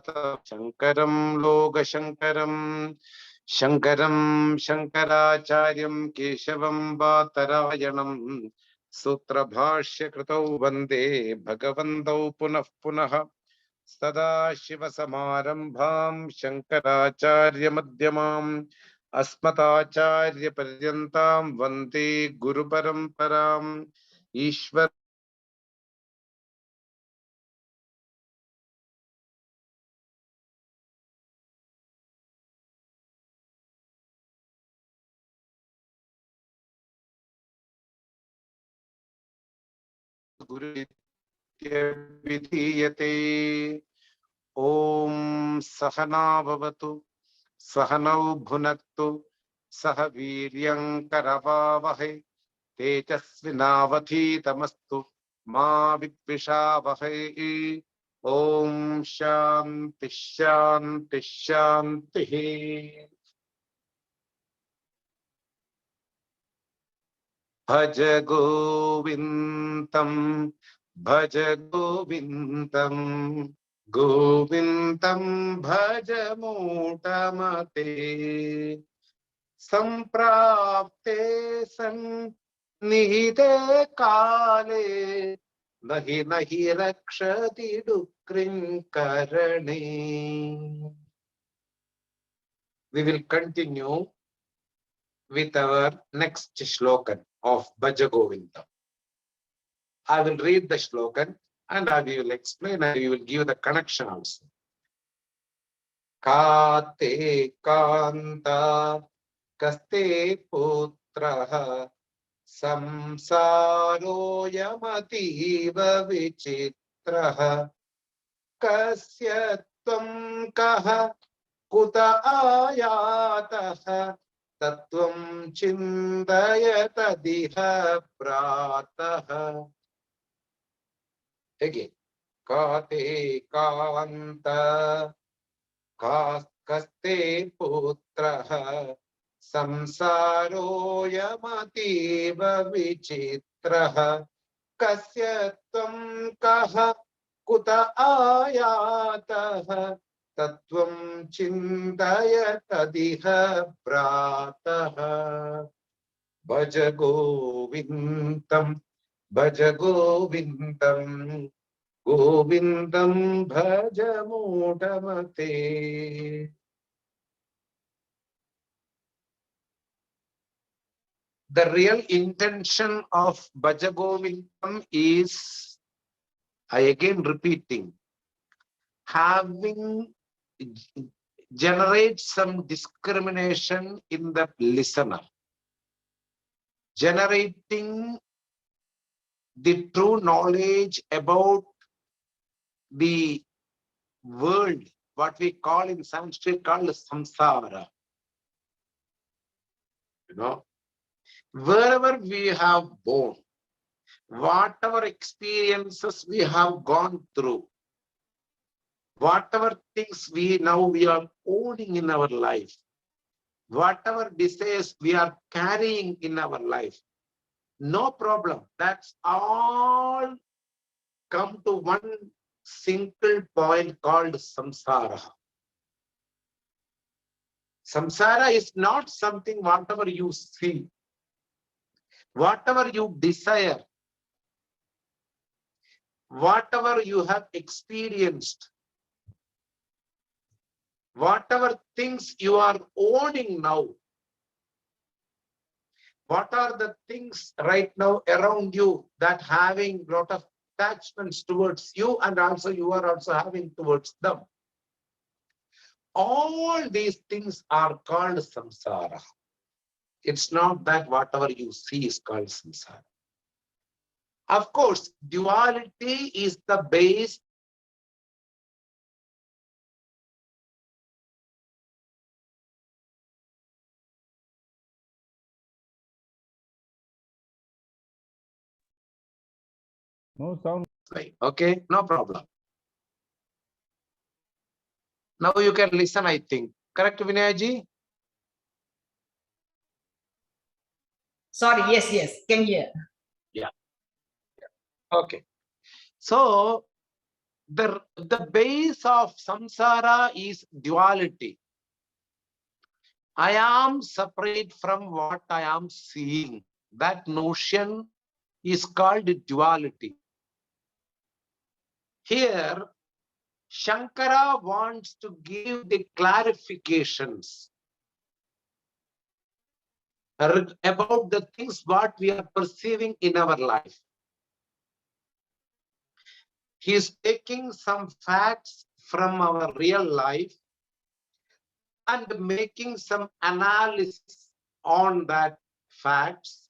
शङ्करं लोकशङ्करं शङ्करं शङ्कराचार्यं केशवं वातरायणं सूत्रभाष्यकृतौ वन्दे भगवन्तौ पुनः पुनः सदाशिवसमारम्भां शङ्कराचार्यमध्यमाम् अस्मदाचार्यपर्यन्तां वन्दे गुरुपरम्पराम् ईश्वर विधीयते। ॐ सहना भवतु सहनौ भुनक्तु सह वीर्यं करवावहै तेजस्विनावधीतमस्तु मा विद्विषावहै। ॐ शान्ति शान्ति शान्तिः। भज गोविन्दं भज गोविन्दं गोविन्दं भज मूढमते सम्प्राप्ते सन्निहिते काले नहि नहि रक्षति दुःकृङ्करणे। We will continue with our next shlokan of Bhaja Govindam. I will read the shlokan and I will explain and you will give the connection also. Kate kanta kaste putraha samsaro yamativa vichitraha kasya tvam kaha kuta ayataha Tatvam chindayata diha prataha. Again. Kate kanta kaste putraha samsaro yamativa vichitraha kasya tvam kaha kuta ayataha Tatvam chindayata diha prataha. Bhaja Govindam Bhaja Govindam Govindam Bhaja Mudamate. The real intention of Bhaja Govindam is, I again repeating, having generate some discrimination in the listener, generating the true knowledge about the world, what we call in Sanskrit called samsara. You know, wherever we have born, whatever experiences we have gone through, whatever things we are owning in our life, whatever desires we are carrying in our life, no problem. That's all come to one single point called samsara. Samsara is not something whatever you see, whatever you desire, whatever you have experienced, whatever things you are owning now, what are the things right now around you that having a lot of attachments towards you and also you are also having towards them. All these things are called samsara. It's not that whatever you see is called samsara. Of course, duality is the base. No sound. Okay, no problem. Now you can listen, I think. Correct, Vinayaji? Sorry, yes, can hear. Yeah. Okay. So, The base of samsara is duality. I am separate from what I am seeing. That notion is called duality. Here, Shankara wants to give the clarifications about the things what we are perceiving in our life. He is taking some facts from our real life and making some analysis on that facts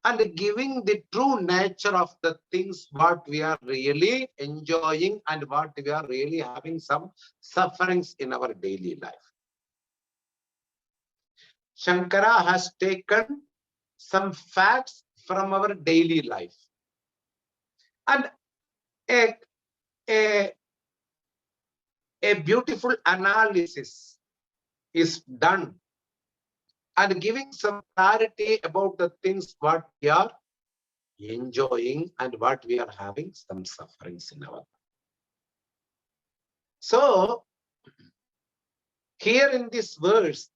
and giving the true nature of the things what we are really enjoying and what we are really having some sufferings in our daily life. Shankara has taken some facts from our daily life and a beautiful analysis is done and giving some clarity about the things what we are enjoying and what we are having some sufferings in our life. So here in this verse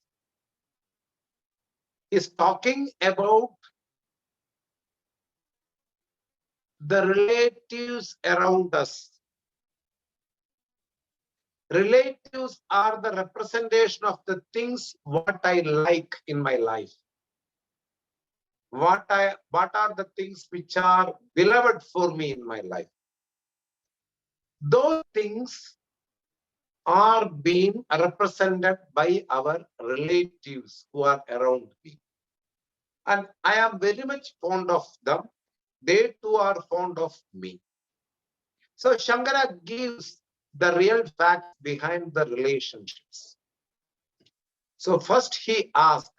is talking about the relatives around us. Relatives are the representation of the things what I like in my life. What are the things which are beloved for me in my life. Those things are being represented by our relatives who are around me. And I am very much fond of them. They too are fond of me. So Shankara gives the real facts behind the relationships. So first he asked,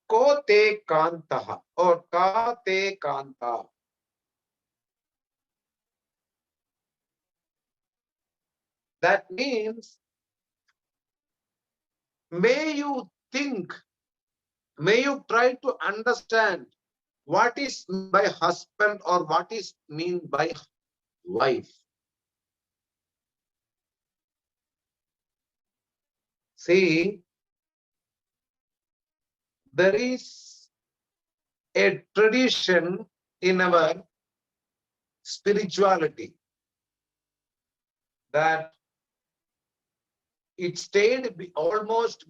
Ko te kantaha or ka te kanta. That means, may you think, may you try to understand what is by husband or what is mean by wife. See, there is a tradition in our spirituality that it stayed almost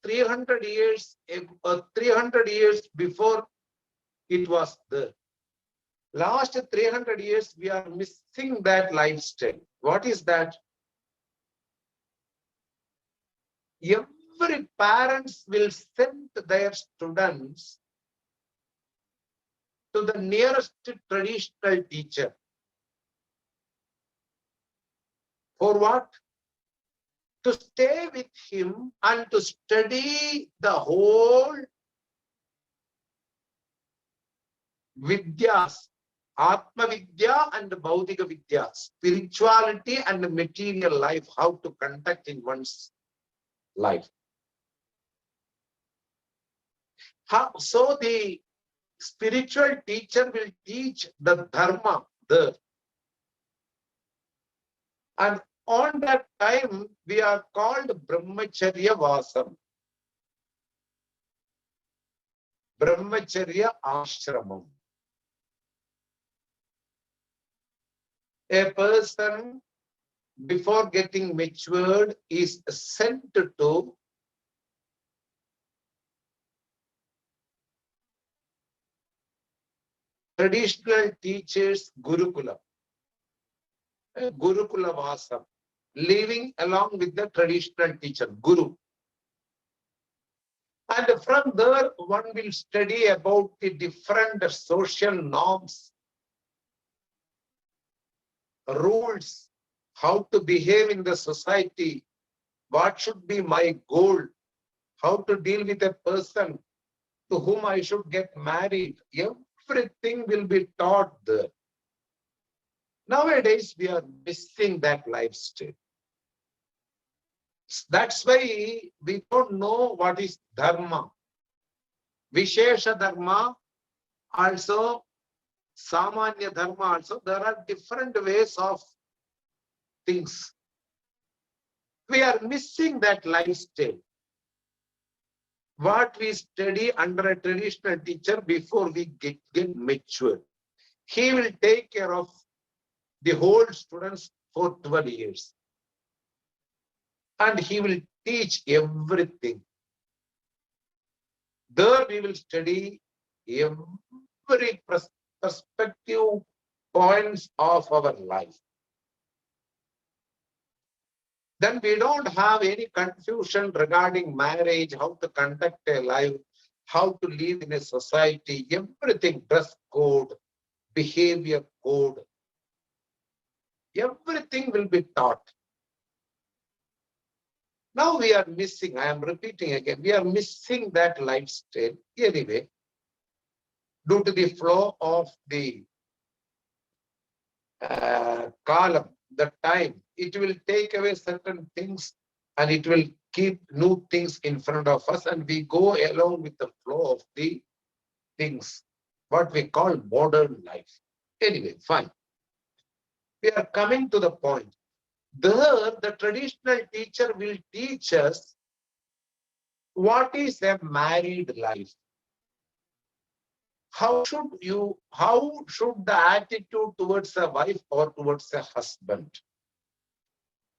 300 years, 300 years before it was there. Last 300 years, we are missing that lifestyle. What is that? Every parents will send their students to the nearest traditional teacher. For what? To stay with him and to study the whole Vidyas, Atma Vidya and Bhaudika Vidya, spirituality and material life, how to conduct in one's life. So the spiritual teacher will teach the dharma there. And on that time, we are called Brahmacharya Vasam. Brahmacharya Ashramam. A person, before getting matured, is sent to traditional teachers Gurukula. Gurukula Vasam. Living along with the traditional teacher, Guru. And from there, one will study about the different social norms, rules, how to behave in the society, what should be my goal, how to deal with a person to whom I should get married. Everything will be taught there. Nowadays, we are missing that lifestyle. That's why we don't know what is dharma. Vishesha dharma Also, Samanya Dharma also, there are different ways of things. We are missing that lifestyle. What we study under a traditional teacher before we get mature. He will take care of the whole students for 12 years. And he will teach everything. There we will study every perspective points of our life. Then we don't have any confusion regarding marriage, how to conduct a life, how to live in a society, everything, dress code, behavior code, everything will be taught. Now we are missing, I am repeating again, we are missing that lifestyle anyway, due to the flow of the column, the time. It will take away certain things and it will keep new things in front of us, and we go along with the flow of the things, what we call modern life. Anyway, fine. We are coming to the point. There, the traditional teacher will teach us what is a married life. How should the attitude towards a wife or towards a husband?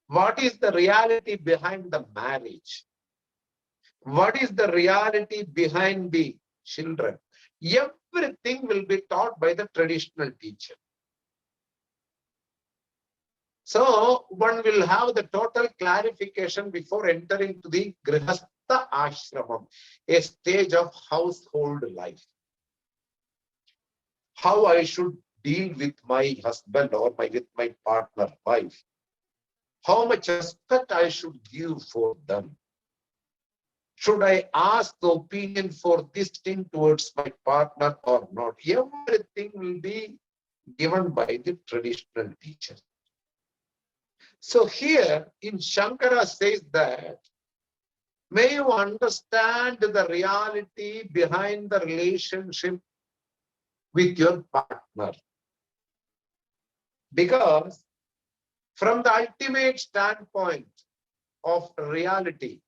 What is the reality behind the marriage? What is the reality behind the children? Everything will be taught by the traditional teacher. So one will have the total clarification before entering to the Grihastha Ashramam, a stage of household life. How I should deal with my husband or with my partner, wife. How much respect I should give for them. Should I ask the opinion for this thing towards my partner or not? Everything will be given by the traditional teacher. So here in Shankara says that, may you understand the reality behind the relationship with your partner. Because from the ultimate standpoint of reality,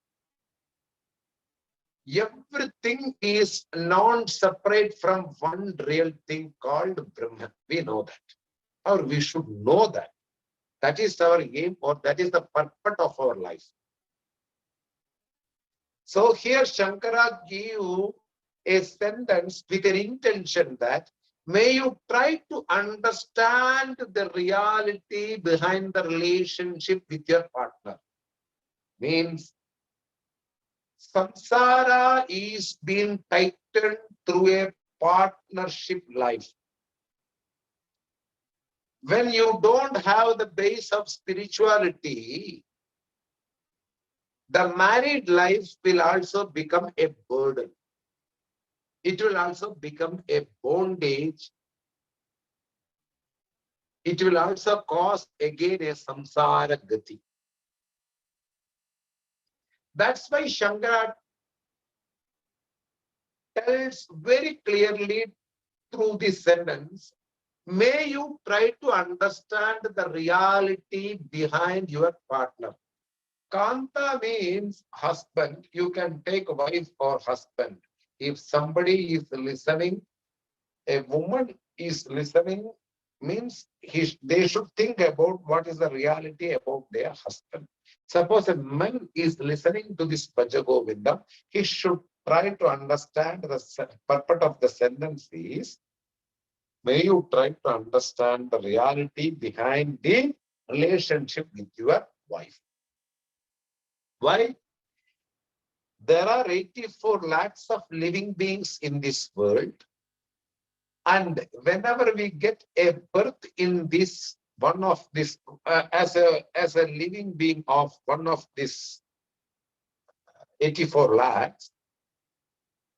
everything is non-separate from one real thing called Brahman. We know that, or we should know that. That is our aim, or that is the purpose of our life. So here Shankara gives a sentence with an intention that, may you try to understand the reality behind the relationship with your partner. Means samsara is being tightened through a partnership life. When you don't have the base of spirituality, the married life will also become a burden. It will also become a bondage. It will also cause again a samsara gati. That's why Shankara tells very clearly through this sentence, may you try to understand the reality behind your partner. Kanta means husband. You can take wife or husband. If somebody is listening, a woman is listening, means they should think about what is the reality about their husband. Suppose a man is listening to this Bhaja Govindam, he should try to understand the purpose of the sentence is, may you try to understand the reality behind the relationship with your wife. Why? There are 84 lakhs of living beings in this world. And whenever we get a birth in this, one of this, as a living being of one of this 84 lakhs,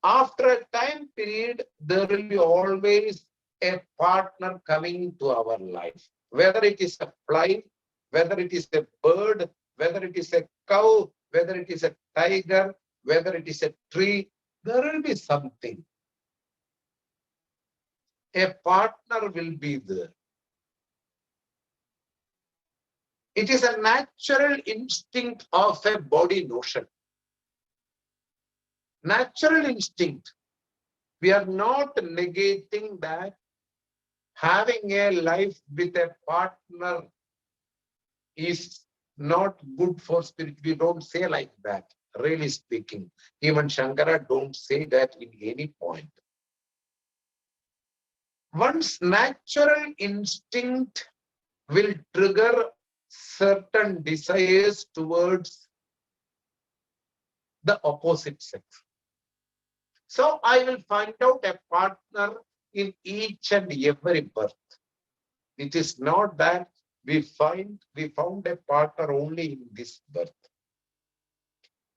after a time period, there will be always a partner coming into our life. Whether it is a fly, whether it is a bird, whether it is a cow, whether it is a tiger, whether it is a tree, there will be something. a partner will be there. It is a natural instinct of a body notion. Natural instinct. We are not negating that having a life with a partner is not good for spirit. We don't say like that, really speaking. Even Shankara don't say that in any point. One's natural instinct will trigger certain desires towards the opposite sex. So I will find out a partner in each and every birth. It is not that we found a partner only in this birth.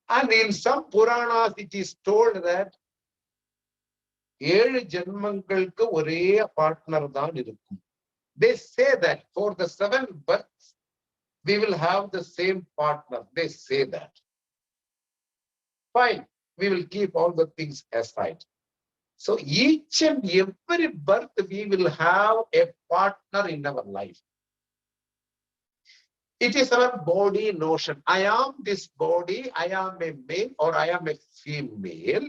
And in some Puranas, it is told that 7 ஜென்மங்களுக்கு ஒரே partner தான் இருக்கும். They say that for the 7 births, we will have the same partner. They say that. Fine, we will keep all the things aside. So each and every birth, we will have a partner in our life. It is our body notion. I am this body, I am a male or I am a female.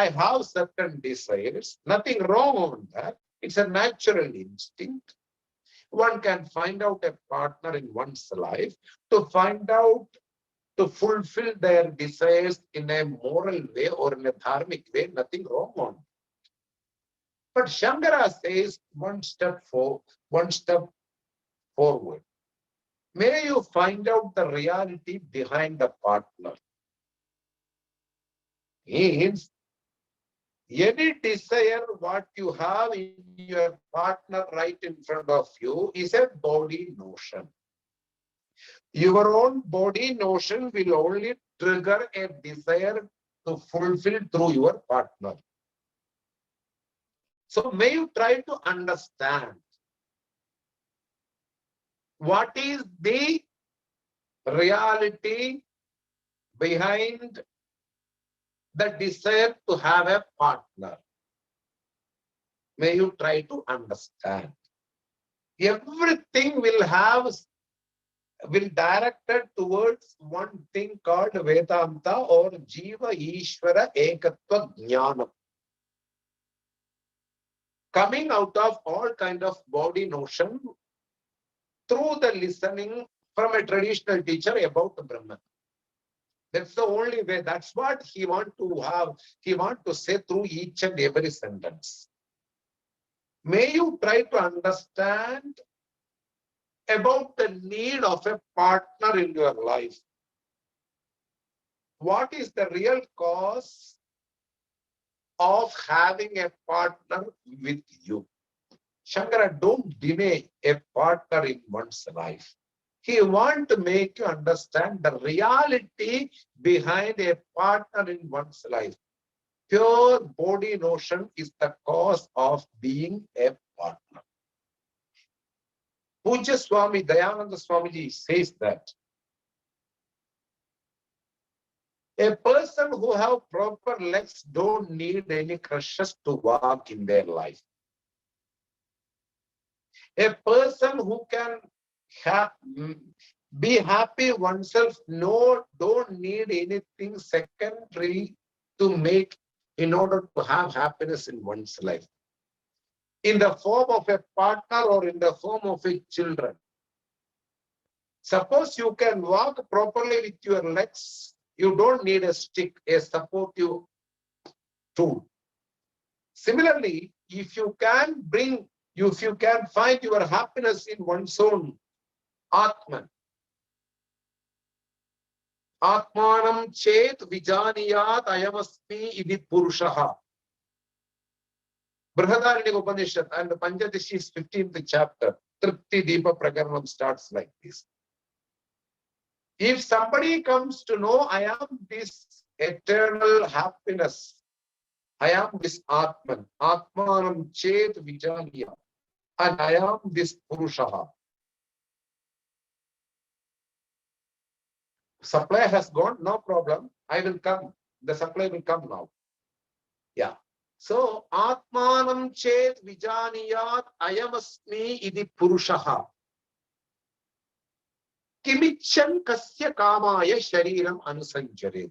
I have certain desires. Nothing wrong on that. It's a natural instinct. One can find out a partner in one's life to find out, to fulfill their desires in a moral way or in a dharmic way. Nothing wrong on it. But Shankara says one step forward. May you find out the reality behind the partner. Means any desire what you have in your partner right in front of you is a body notion. Your own body notion will only trigger a desire to fulfill through your partner. So may you try to understand what is the reality behind the desire to have a partner. May you try to understand. Everything will directed towards one thing called Vedanta or Jiva Ishvara Ekatva Jnanam. Coming out of all kind of body notion through the listening from a traditional teacher about the Brahman. That's the only way. That's what he want to say through each and every sentence. May you try to understand about the need of a partner in your life. What is the real cause of having a partner with you? Shankara don't deny a partner in one's life. He wants to make you understand the reality behind a partner in one's life. Pure body notion is the cause of being a partner. Puja Swami Dayananda Swamiji says that a person who have proper legs don't need any crutches to walk in their life. A person who can be happy oneself don't need anything secondary to make in order to have happiness in one's life. In the form of a partner or in the form of a children. Suppose you can walk properly with your legs, you don't need a stick, a supportive tool. Similarly, if you can find your happiness in one's own Atman. Atmanam chet vijaniyat ayamasmi idi purushaha. Brihadaranyaka Upanishad and the Panchadashi's 15th chapter, Tripti Deepa Prakaranam starts like this. If somebody comes to know, I am this eternal happiness, I am this Atman, Atmanam chet vijaniya, and I am this Purushaha. Supply has gone, no problem. I will come. The supply will come now. Yeah. So, Atmanam chet vijaniyat ayamasmi idi purushaha. Kimichan kasya kamaya shariram anusanjare.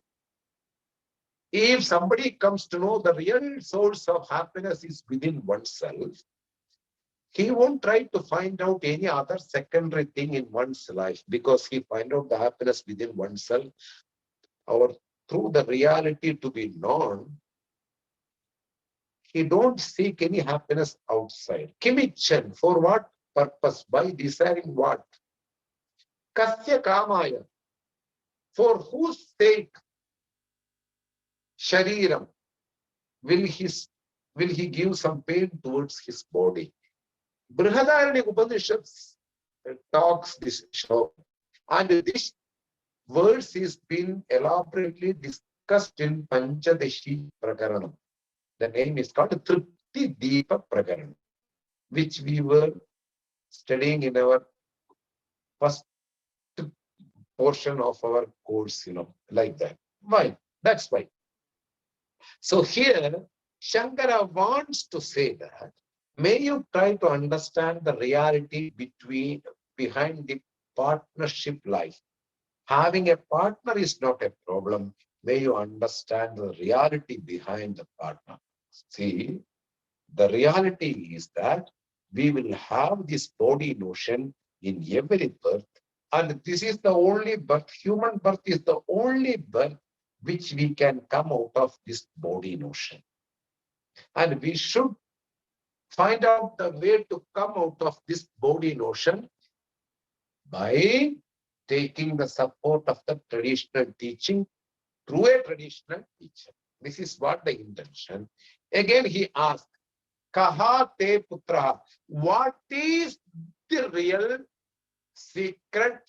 If somebody comes to know the real source of happiness is within oneself, he won't try to find out any other secondary thing in one's life, because he find out the happiness within oneself or through the reality to be known. He don't seek any happiness outside. Kimichan, for what purpose? By desiring what? Kasya kamaya. For whose sake shariram will he give some pain towards his body? Brihadaranyaka Upanishads talks this shloka, and this verse is been elaborately discussed in Panchadashi Prakaranam. The name is called Tripti Deepa Prakaranam, which we were studying in our first portion of our course, like that. Why? That's why. So here, Shankara wants to say that, may you try to understand the reality behind the partnership life. Having a partner is not a problem. May you understand the reality behind the partner. See, the reality is that we will have this body notion in every birth, and this is the only birth. Human birth is the only birth which we can come out of this body notion. And we should find out the way to come out of this body notion by taking the support of the traditional teaching through a traditional teacher. This is what the intention. Again, he asked, Kaha te putra, what is the real secret,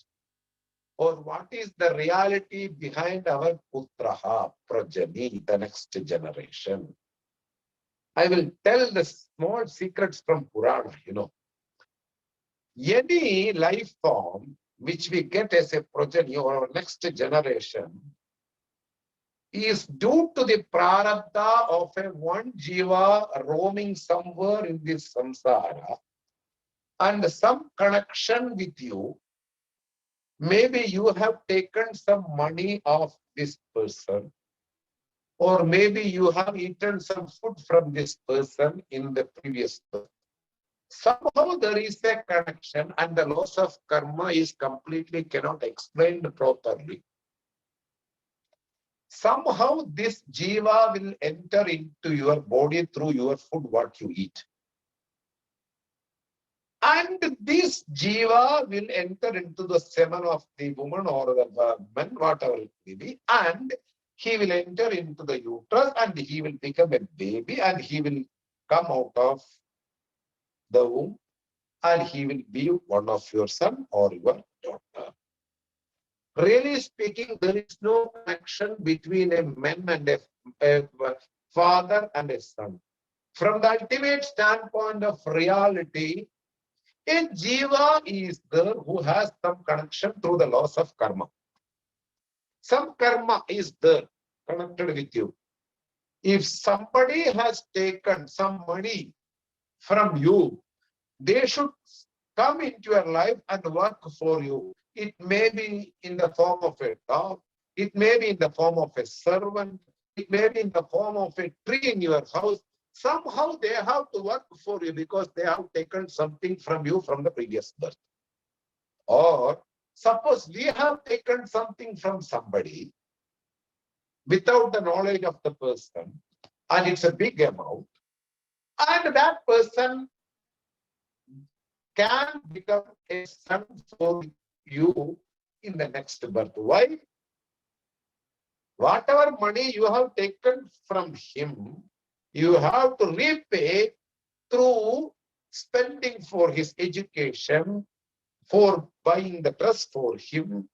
or what is the reality behind our putraha, prajani, the next generation? I will tell the small secrets from Purana, Any life form which we get as a progeny or our next generation is due to the prarabdha of a one jiva roaming somewhere in this samsara and some connection with you. Maybe you have taken some money of this person, or maybe you have eaten some food from this person in the previous birth. Somehow there is a connection, and the loss of karma is completely cannot explained properly. Somehow this jiva will enter into your body through your food, what you eat. And this jiva will enter into the semen of the woman or the man, whatever it may be, and he will enter into the uterus and he will become a baby and he will come out of the womb and he will be one of your son or your daughter. Really speaking, there is no connection between a man and a father and a son. From the ultimate standpoint of reality, a jiva is there who has some connection through the loss of karma. Some karma is there connected with you. If somebody has taken some money from you, they should come into your life and work for you. It may be in the form of a dog, it may be in the form of a servant, it may be in the form of a tree in your house. Somehow they have to work for you because they have taken something from you from the previous birth. Or suppose we have taken something from somebody without the knowledge of the person, and it's a big amount, and that person can become a son for you in the next birth. Why? Whatever money you have taken from him, you have to repay through spending for his education, for buying the dress for him,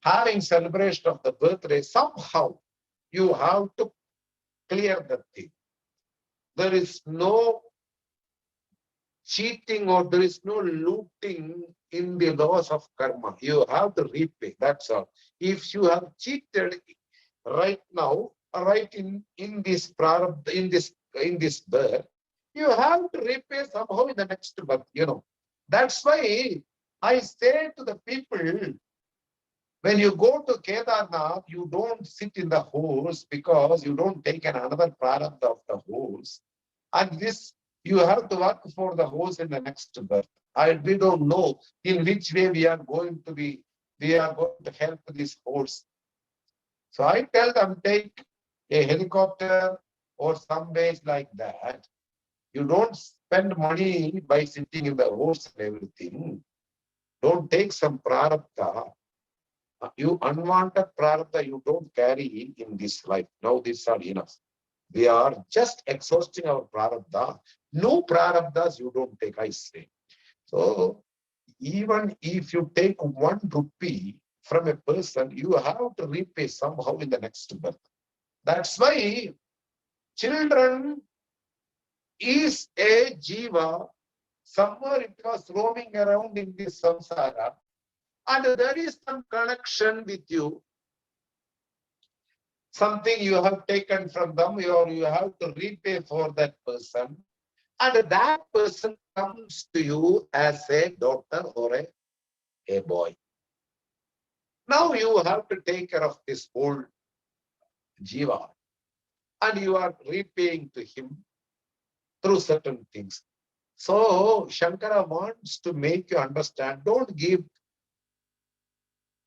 having celebration of the birthday. Somehow you have to clear the thing. There is no cheating or there is no looting in the laws of karma. You have to repay, that's all. If you have cheated right now, right in this prarabdha, in this in this birth, you have to repay somehow in the next birth, That's why I say to the people, when you go to Kedarnath, you don't sit in the horse because you don't take another prarabdha of the horse. And this, you have to work for the horse in the next birth. We don't know in which way we are going to help this horse. So I tell them, take a helicopter or some ways like that. You don't spend money by sitting in the horse and everything. Don't take some prarabdha. You unwanted prarabdha you don't carry in this life. Now these are enough. We are just exhausting our prarabdha. No prarabdhas you don't take, I say. So even if you take 1 rupee from a person, you have to repay somehow in the next birth. That's why children is a jiva. Somewhere it was roaming around in this samsara, and there is some connection with you. Something you have taken from them, or you have to repay for that person, and that person comes to you as a daughter or a boy. Now you have to take care of this whole jiva, and you are repaying to him through certain things. So Shankara wants to make you understand, don't give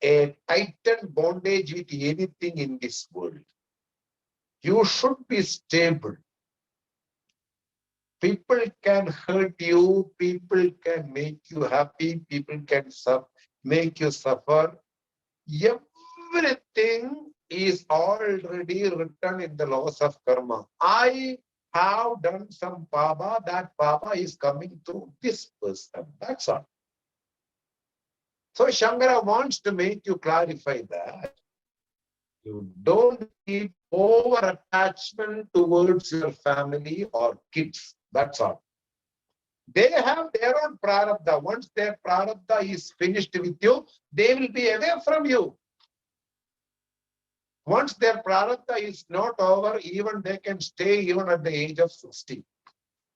a tightened bondage with anything in this world. You should be stable. People can hurt you, people can make you happy, people can make you suffer. Everything is already written in the laws of karma. I have done some papa, that papa is coming through this person. That's all. So Shankara wants to make you clarify that. You don't keep over attachment towards your family or kids. That's all. They have their own prarabdha. Once their prarabdha is finished with you, they will be away from you. Once their prarabdha is not over, even they can stay even at the age of 60.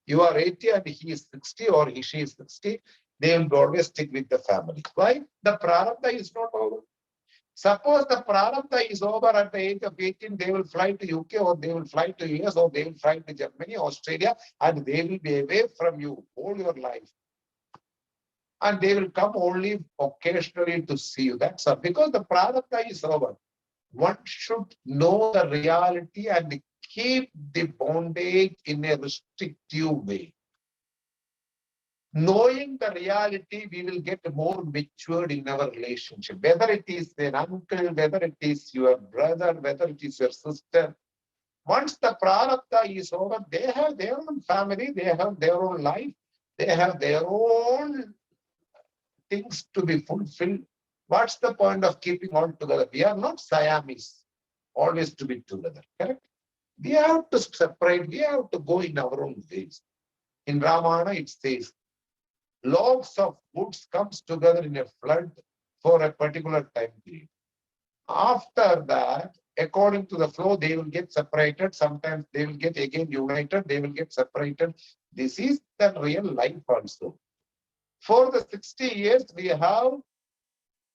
You are 80 and he is 60 or she is 60, they will always stick with the family. Why? The prarabdha is not over. Suppose the prarabdha is over at the age of 18, they will fly to UK or they will fly to US or they will fly to Germany, Australia, and they will be away from you all your life. And they will come only occasionally to see you. That's all. Because the prarabdha is over. One should know the reality and keep the bondage in a restrictive way. Knowing the reality, we will get more matured in our relationship. Whether it is an uncle, whether it is your brother, whether it is your sister. Once the prarabdha is over, they have their own family, they have their own life, they have their own things to be fulfilled. What's the point of keeping all together? We are not Siamese, always to be together, correct? We have to separate, we have to go in our own ways. In Ramayana, it says, logs of woods comes together in a flood for a particular time period. After that, according to the flow, they will get separated. Sometimes they will get again united. They will get separated. This is the real life also. For the 60 years, we have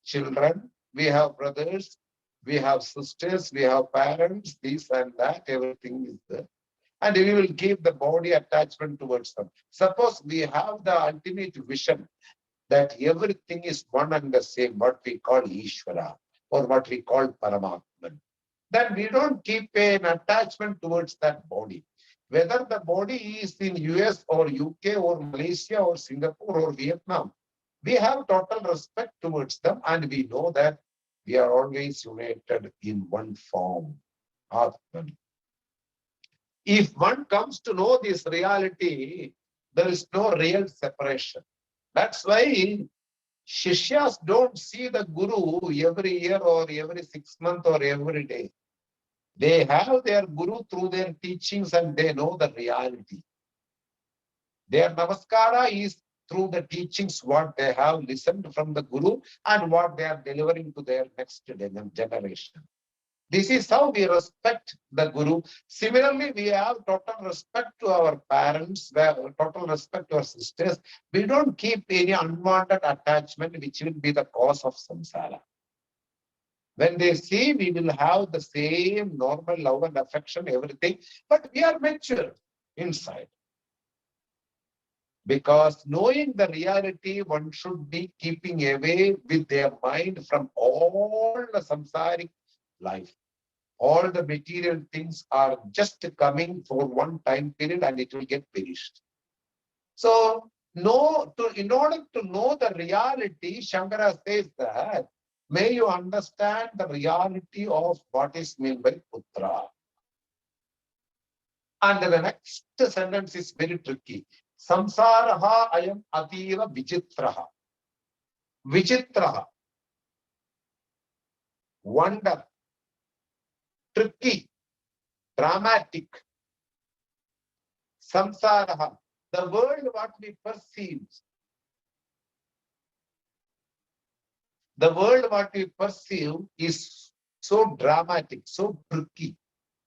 children, we have brothers, we have sisters, we have parents, this and that, everything is there. And we will keep the body attachment towards them. Suppose we have the ultimate vision that everything is one and the same, what we call Ishvara or what we call Paramatman. Then we don't keep an attachment towards that body. Whether the body is in US or UK or Malaysia or Singapore or Vietnam, we have total respect towards them and we know that we are always united in one form, Atman. If one comes to know this reality, there is no real separation. That's why Shishyas don't see the Guru every year or every 6 months or every day. They have their Guru through their teachings and they know the reality. Their Namaskara is through the teachings, what they have listened from the Guru and what they are delivering to their next generation. This is how we respect the Guru. Similarly, we have total respect to our parents, total respect to our sisters. We don't keep any unwanted attachment which will be the cause of samsara. When they see, we will have the same normal love and affection, everything, but we are mature inside. Because knowing the reality, one should be keeping away with their mind from all the samsaric life. All the material things are just coming for one time period and it will get perished. So, in order to know the reality, Shankara says that, may you understand the reality of what is meant by putra. And the next sentence is very tricky. Samsaraha ayam ativa vichitraha. Vichitraha. Wonder. Tricky. Dramatic. Samsaraha. The world what we perceive. The world what we perceive is so dramatic, so tricky.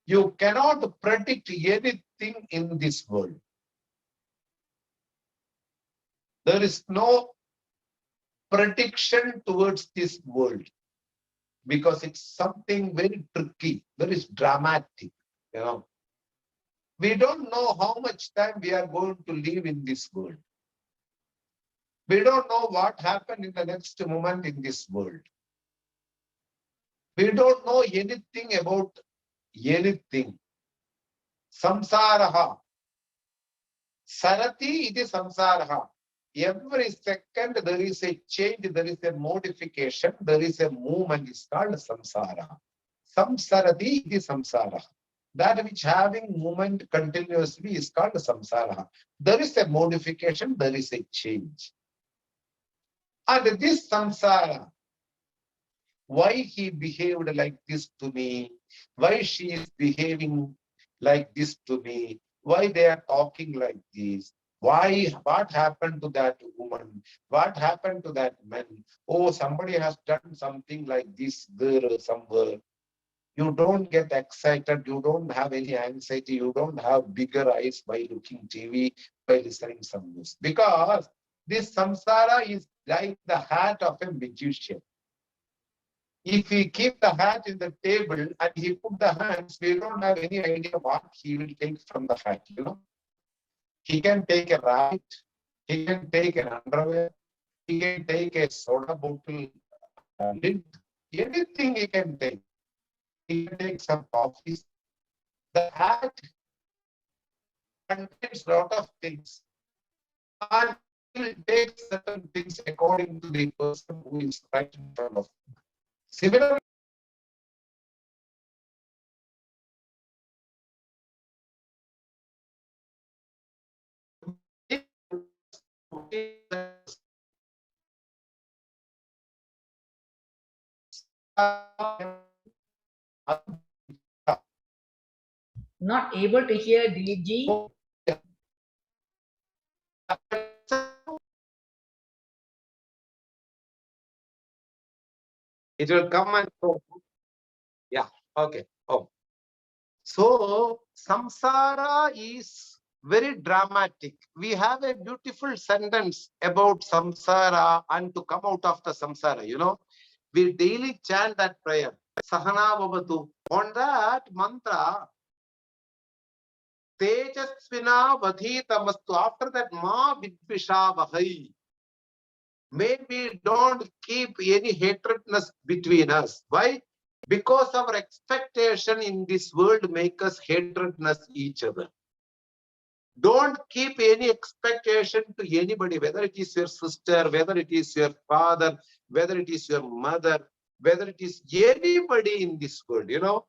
You cannot predict anything in this world. There is no prediction towards this world because it's something very tricky, very dramatic. You know, we don't know how much time we are going to live in this world. We don't know what happened in the next moment in this world. We don't know anything about anything. Samsaraha. Sarati iti samsaraha. Every second there is a change, there is a modification, there is a movement. It's called samsara. Samsarati iti samsara. That which having movement continuously is called samsara. There is a modification, there is a change. And this samsara, why he behaved like this to me, why she is behaving like this to me, why they are talking like this, why, what happened to that woman, what happened to that man, oh, somebody has done something like this there somewhere. You don't get excited, you don't have any anxiety, you don't have bigger eyes by looking TV, by listening some news. Because this samsara is like the hat of a magician. If he keep the hat in the table and he put the hands, we don't have any idea what he will take from the hat, you know. He can take a rabbit, he can take an underwear, he can take a soda bottle lid, anything he can take. He can take some coffees. The hat contains a lot of things. And he will take certain things according to the person who is right in front of him. Similarly, Not able to hear Dilipji. it will come and go. Yeah, okay. Oh. So, samsara is very dramatic. We have a beautiful sentence about samsara and to come out of the samsara, you know. We daily chant that prayer. Sahana Vavatu. On that mantra, Tejasvina Vadhitamastu. After that, Ma Vidvishavahai. May we don't keep any hatredness between us. Why? Because our expectation in this world make us hatredness each other. Don't keep any expectation to anybody, whether it is your sister, whether it is your father, whether it is your mother, whether it is anybody in this world, you know.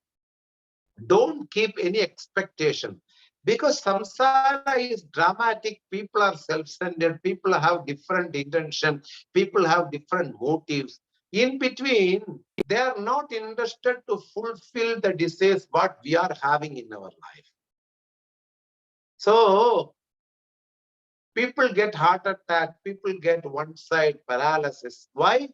Don't keep any expectation. Because samsara is dramatic, people are self-centered, people have different intention, people have different motives. In between, they are not interested to fulfill the desires what we are having in our life. So, people get heart attack, people get one-side paralysis. Why?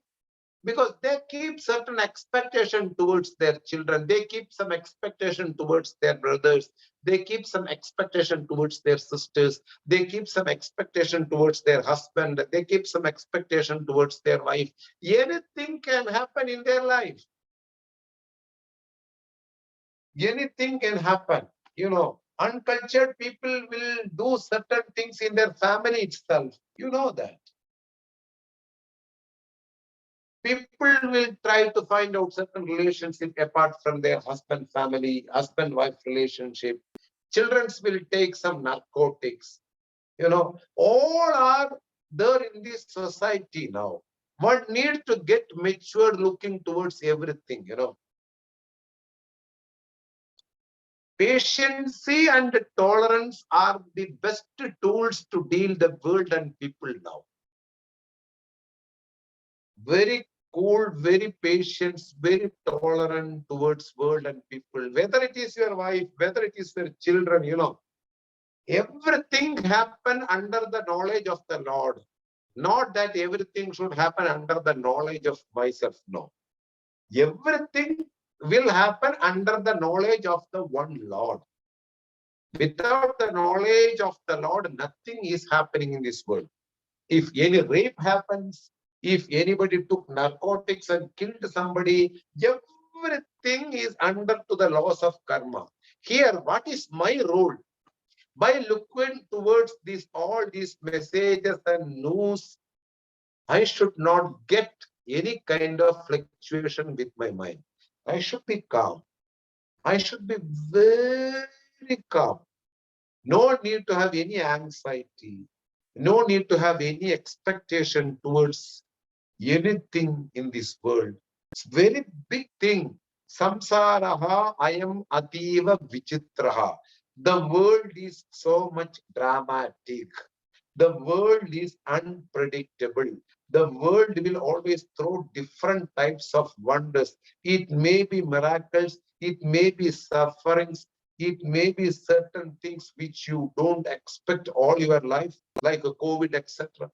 because they keep certain expectation towards their children. They keep some expectation towards their brothers. They keep some expectation towards their sisters. They keep some expectation towards their husband. They keep some expectation towards their wife. Anything can happen in their life. Anything can happen. Uncultured people will do certain things in their family itself. You know that. People will try to find out certain relationship apart from their husband family, husband-wife relationship. Children will take some narcotics. All are there in this society now. One need to get mature looking towards everything. Patience and tolerance are the best tools to deal the world and people now. Very cool, very patient, very tolerant towards world and people. Whether it is your wife, whether it is your children, everything happen under the knowledge of the Lord. Not that everything should happen under the knowledge of myself. No. Everything will happen under the knowledge of the one Lord. Without the knowledge of the Lord, nothing is happening in this world. If any rape happens, if anybody took narcotics and killed somebody, everything is under to the laws of karma. Here, what is my role? By looking towards all these messages and news, I should not get any kind of fluctuation with my mind. I should be calm. I should be very calm. No need to have any anxiety. No need to have any expectation towards anything in this world. It's very big thing. Samsaraha ayam ativa vichitraha. The world is so much dramatic. The world is unpredictable. The world will always throw different types of wonders. It may be miracles, it may be sufferings, it may be certain things which you don't expect all your life, like a COVID, etc.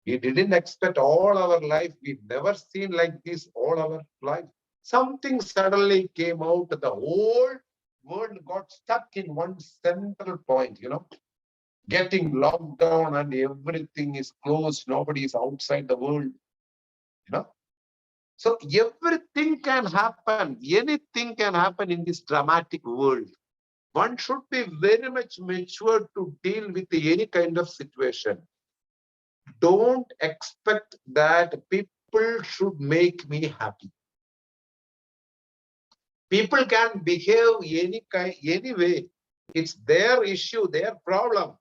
We didn't expect all our life. We've never seen like this all our life. Something suddenly came out. The whole world got stuck in one central point, getting locked down and everything is closed. Nobody is outside the world, So everything can happen. Anything can happen in this dramatic world. One should be very much mature to deal with any kind of situation. Don't expect that people should make me happy. People can behave any way. It's their issue, their problem.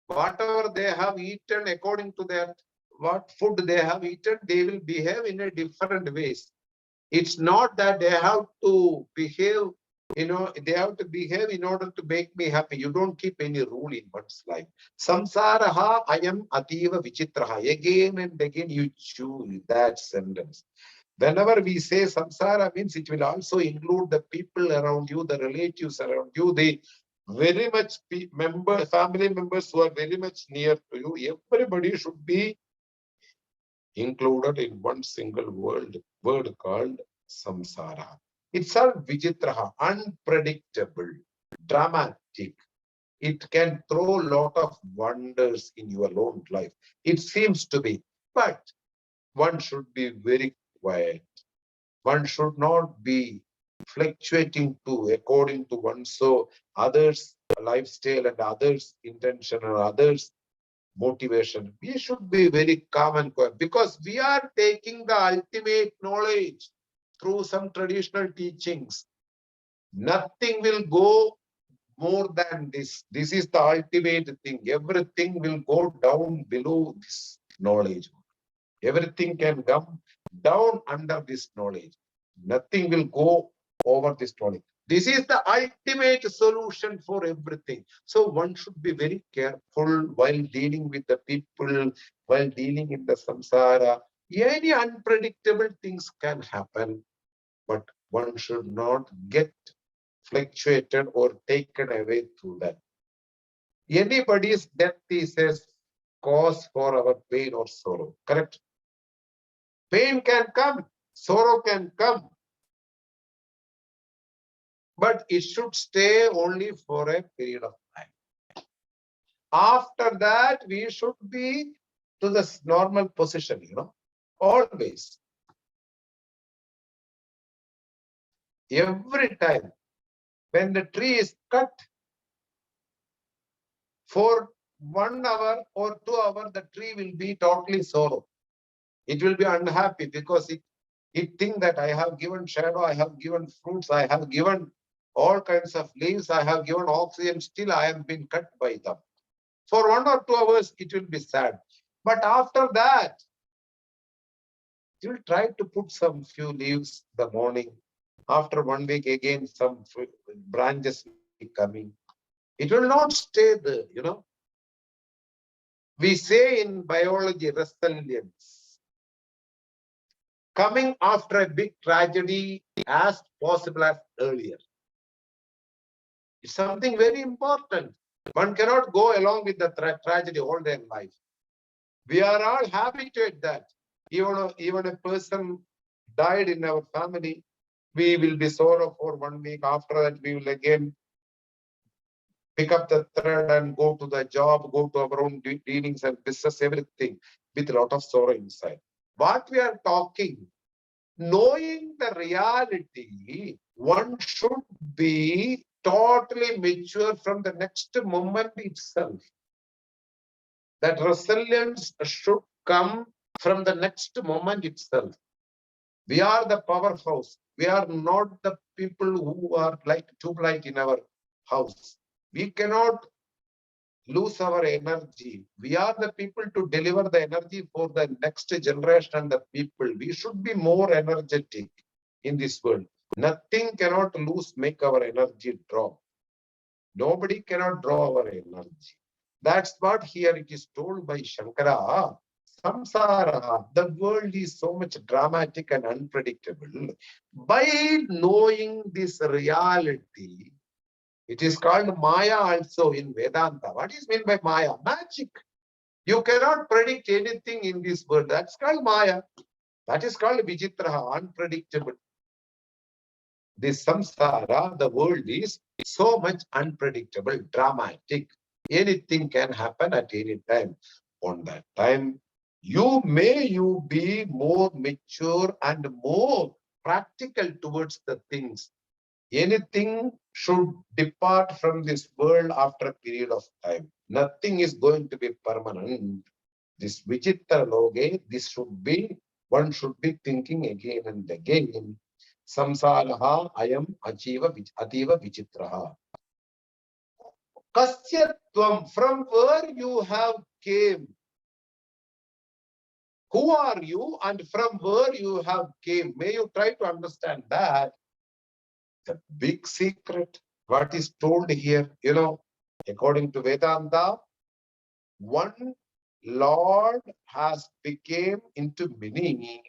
Whatever they have eaten, according to that, what food they have eaten, they will behave in a different ways. It's not that they have to behave, they have to behave in order to make me happy. You don't keep any rule in one's life. Samsaraha ayam ativa vichitraha. Again and again you choose that sentence. Whenever we say samsara means it will also include the people around you, the relatives around you, the very much family members who are very much near to you. Everybody should be included in one single word called samsara. It's all vichitraha, unpredictable, dramatic. It can throw a lot of wonders in your own life. It seems to be, but one should be very quiet. One should not be fluctuating according to one's others' lifestyle and others' intention or others' motivation. We should be very calm and quiet because we are taking the ultimate knowledge through some traditional teachings. Nothing will go more than this. This is the ultimate thing. Everything will go down below this knowledge. Everything can come down under this knowledge. Nothing will go over this knowledge. This is the ultimate solution for everything. So one should be very careful while dealing with the people, while dealing in the samsara. Any unpredictable things can happen, but one should not get fluctuated or taken away through that. Anybody's death is a cause for our pain or sorrow, correct? Pain can come, sorrow can come, but it should stay only for a period of time. After that, we should be to the normal position, always. Every time when the tree is cut, for 1 hour or 2 hours, the tree will be totally sorrow. It will be unhappy because it thinks that I have given shadow, I have given fruits, I have given all kinds of leaves, I have given oxygen, still I have been cut by them. For 1 or 2 hours, it will be sad. But after that, you will try to put some few leaves the morning. After 1 week, again, some branches will be coming. It will not stay there, We say in biology, resilience. Coming after a big tragedy as possible as earlier. It's something very important. One cannot go along with the tragedy all their life. We are all habituated that. Even a person died in our family, we will be sorrow for 1 week. After that, we will again pick up the thread and go to the job, go to our own dealings and business, everything with a lot of sorrow inside. What we are talking, knowing the reality, one should be totally mature from the next moment itself. That resilience should come from the next moment itself. We are the powerhouse. We are not the people who are like tube-light in our house. We cannot lose our energy. We are the people to deliver the energy for the next generation and the people. We should be more energetic in this world. Nothing cannot make our energy drop. Nobody cannot draw our energy. That's what here it is told by Shankara. Samsara, the world is so much dramatic and unpredictable. By knowing this reality, it is called Maya also in Vedanta. What is meant by Maya? Magic. You cannot predict anything in this world. That's called Maya. That is called Vichitraha, unpredictable. This samsara, the world is so much unpredictable, dramatic. Anything can happen at any time. On that time, you be more mature and more practical towards the things. Anything should depart from this world after a period of time. Nothing is going to be permanent. This Vichitra Loge, one should be thinking again and again. Samsaraha ayam ativa vichitraha. Kasyatvam, from where you have came. Who are you and from where you have came? May you try to understand that. The big secret, what is told here, according to Vedanta, one Lord has become into many.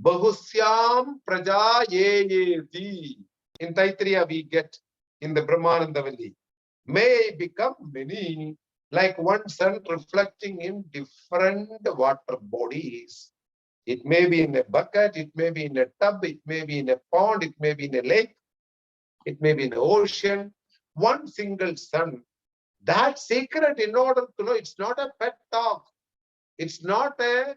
Bahusyam praja yeyeti. In Taittiriya we get in the Brahmananda Valley. May become many, like one sun reflecting in different water bodies. It may be in a bucket, it may be in a tub, it may be in a pond, it may be in a lake, it may be in the ocean. One single sun. That secret, in order to know, it's not a pet talk. It's not a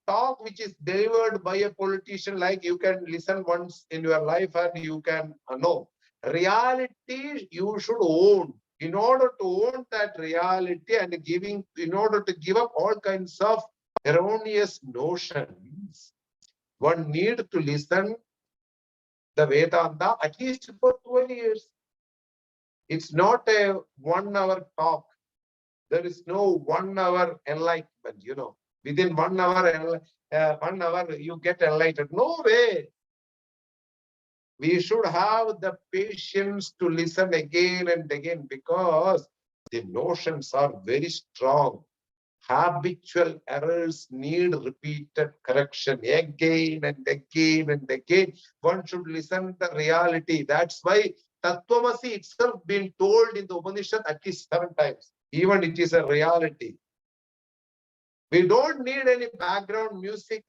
talk which is delivered by a politician, like you can listen once in your life and you can know. Reality you should own. In order to own that reality and in order to give up all kinds of erroneous notions, one need to listen the Vedanta at least for 12 years. It's not a 1 hour talk. There is no 1 hour enlightenment, Within 1 hour, 1 hour you get enlightened. No way. We should have the patience to listen again and again because the notions are very strong. Habitual errors need repeated correction again and again and again. One should listen to the reality. That's why Tattvamasi itself been told in the Upanishad at least 7 times. Even it is a reality. We don't need any background music.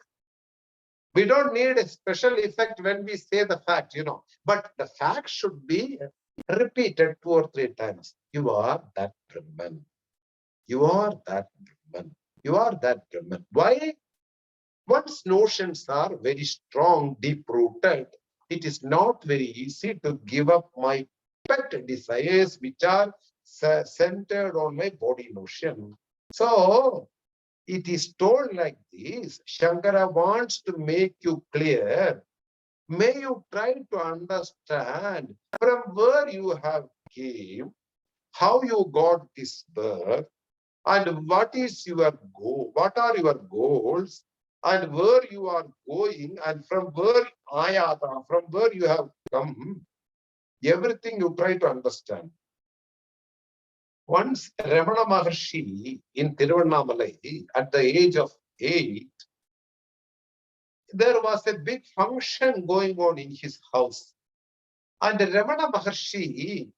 We don't need a special effect when we say the fact, but the fact should be repeated 2 or 3 times. You are that Brahman. You are that Brahman. You are that Brahman. Why? Once notions are very strong, deep-rooted, it is not very easy to give up my pet desires which are centered on my body notion. So, it is told like this. Shankara wants to make you clear. May you try to understand from where you have came, how you got this birth, and what is your goal, what are your goals, and where you are going, and from where ayata, from where you have come. Everything you try to understand. Once Ramana Maharshi in Tiruvannamalai, at the age of 8, there was a big function going on in his house. And Ramana Maharshi,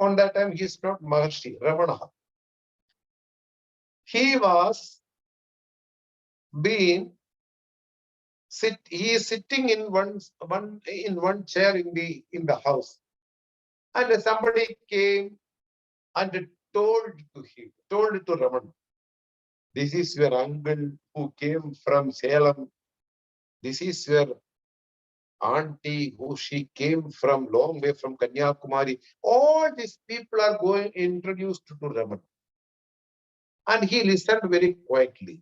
on that time he is not Maharshi, Ramana. He was being he is sitting in one chair in the house. And somebody came and told to Ramana, this is your uncle who came from Salem. This is your auntie who she came from long way from Kanyakumari. All these people are going introduced to Ramana. And he listened very quietly.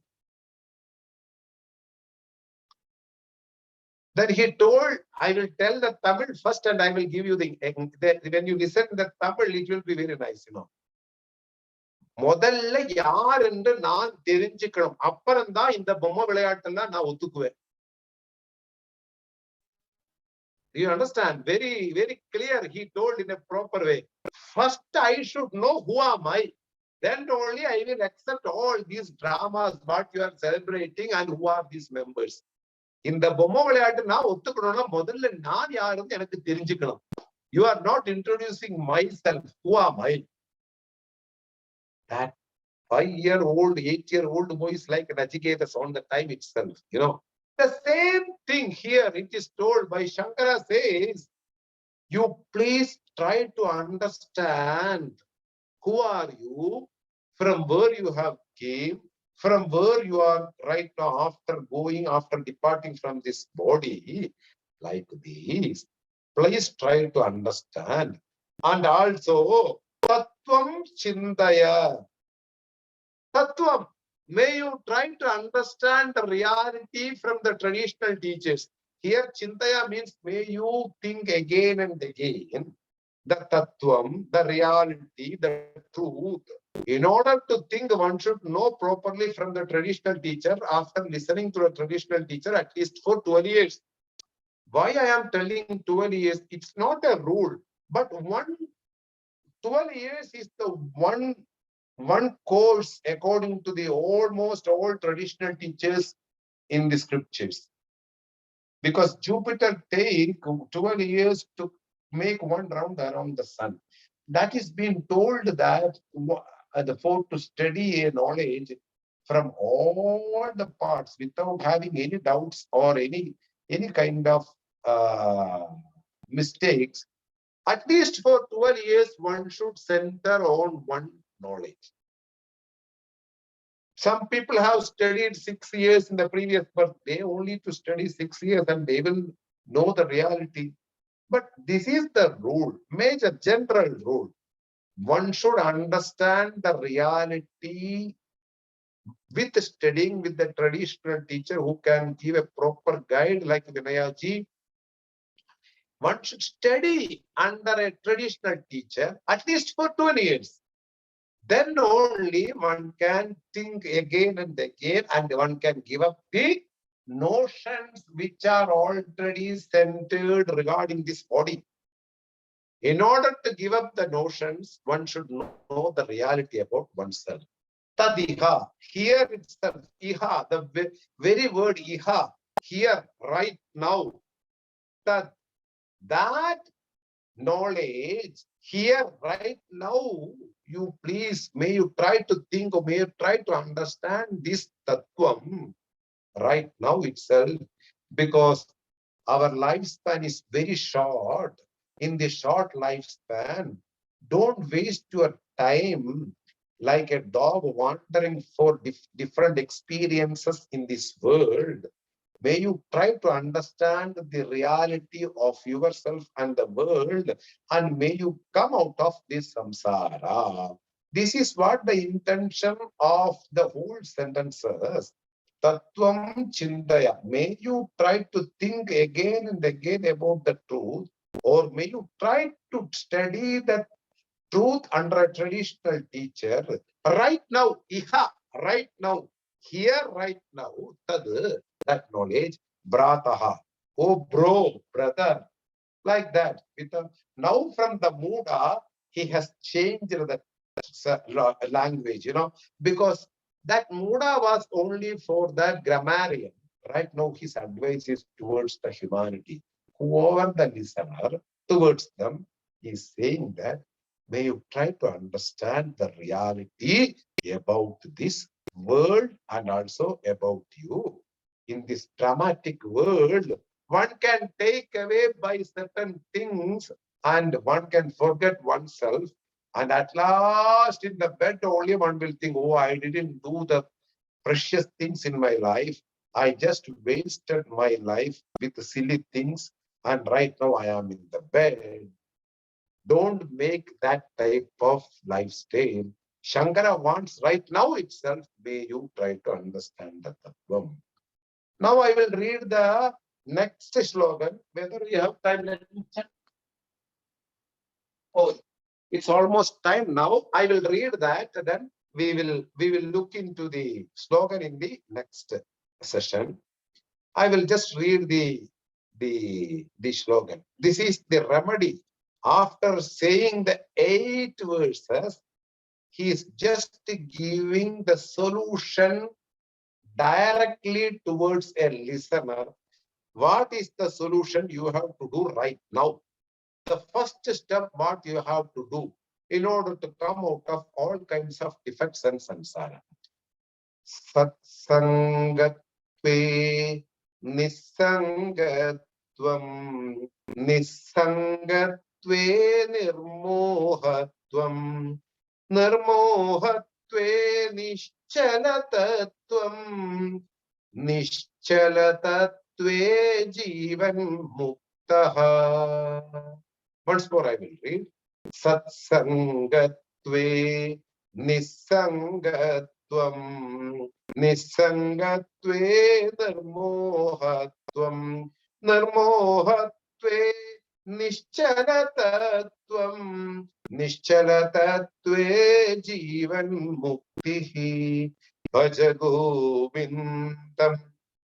Then he told, I will tell the Tamil first and I will give you when you listen to the Tamil, it will be very nice, முதல்ல யார் என்று நான் தெரிஞ்சுக்கணும். அப்புறம்தான் இந்த பொம்மை விளையாட்டெல்லாம் நான் ஒத்துக்குவேன். You understand? Very, very clear. He told in a proper way. First, I should know who am I. Then only I will accept all these dramas, what you are celebrating and who are these members. இந்த பொம்மை விளையாட்டு நான் ஒத்துக்கணும்னா முதல்ல நான் யாருன்னு எனக்கு தெரிஞ்சுக்கணும். You are not introducing myself. Who am I? That 5-year-old, 8-year-old boy is like Nachiketas on the time itself. The same thing here, it is told by Shankara says, you please try to understand who are you, from where you have came, from where you are right now after departing from this body, like this. Please try to understand. And also, Tattvam Chindaya. Tattvam. May you try to understand the reality from the traditional teachers. Here, Chintaya means may you think again and again the Tattvam, the reality, the truth. In order to think, one should know properly from the traditional teacher after listening to a traditional teacher at least for 12 years. Why I am telling 12 years? It's not a rule, but 12 years is the one course according to the almost all traditional teachers in the scriptures. Because Jupiter take 12 years to make one round around the sun. That is being told that to study a knowledge from all the parts without having any doubts or any kind of mistakes. At least for 12 years, one should center on one knowledge. Some people have studied 6 years in the previous birth. They only to study 6 years and they will know the reality. But this is the rule, major general rule. One should understand the reality with studying with the traditional teacher who can give a proper guide like Vinayaji. One should study under a traditional teacher at least for 20 years. Then only one can think again and again and one can give up the notions which are already centered regarding this body. In order to give up the notions, one should know the reality about oneself. Tadiha, here itself, iha, the very word iha, here, right now, that knowledge, here, right now, you please, may you try to think or may you try to understand this tattvam right now itself, because our lifespan is very short. In the short lifespan, don't waste your time like a dog wandering for different experiences in this world. May you try to understand the reality of yourself and the world, and may you come out of this samsara. This is what the intention of the whole sentences. Tattvam chindaya. May you try to think again and again about the truth, or may you try to study the truth under a traditional teacher. Right now, iha, right now, here, right now, tad, that knowledge, brataha, oh bro, brother, like that. Now from the Muda, he has changed the language, because that Muda was only for the grammarian. Right now, his advice is towards the humanity. Whoever the listener, towards them, is saying that, may you try to understand the reality about this world and also about you. In this dramatic world, one can take away by certain things and one can forget oneself. And at last, in the bed, only one will think, oh, I didn't do the precious things in my life. I just wasted my life with silly things. And right now, I am in the bed. Don't make that type of lifestyle. Shankara wants right now itself, may you try to understand the tattvam. Now I will read the next slogan. Whether you have time, let me check. Oh, it's almost time now. I will read that, then we will look into the slogan in the next session. I will just read the slogan. This is the remedy. After saying the 8 verses, he is just giving the solution directly towards a listener. What is the solution you have to do right now? The first step, what you have to do in order to come out of all kinds of defects and samsara. Satsangatve nisangatvam nisangatve nirmohatvam nirmohatve nischalatatvam nischalatatve jivan muktaha. Once more I will read. Satsangatve nisangatvam nisangatve nirmohatvam nirmohatve nischalatatvam nischalatatve jivan muktihi. Bhaja Govindam,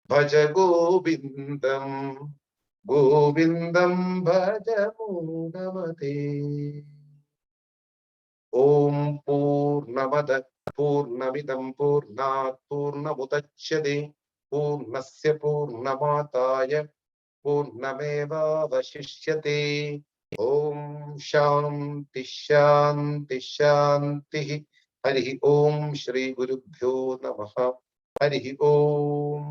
Bhaja Govindam, Govindam Bhaja Mudamate. Om Purnamada Purnamidam Purnat Purnamudachyate Purnasya Purnamataya Purnameva Vashishyate. Om Shanti Shanti Shanti. Hari Om Shri Gurubhyo Namaha. Hari Om.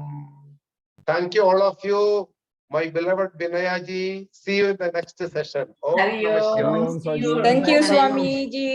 Thank you, all of you. My beloved Binayaji. See you in the next session. Om Hari Namah Om. Shivaya. Om See you. Swami. Thank you, Hari Om. Swamiji.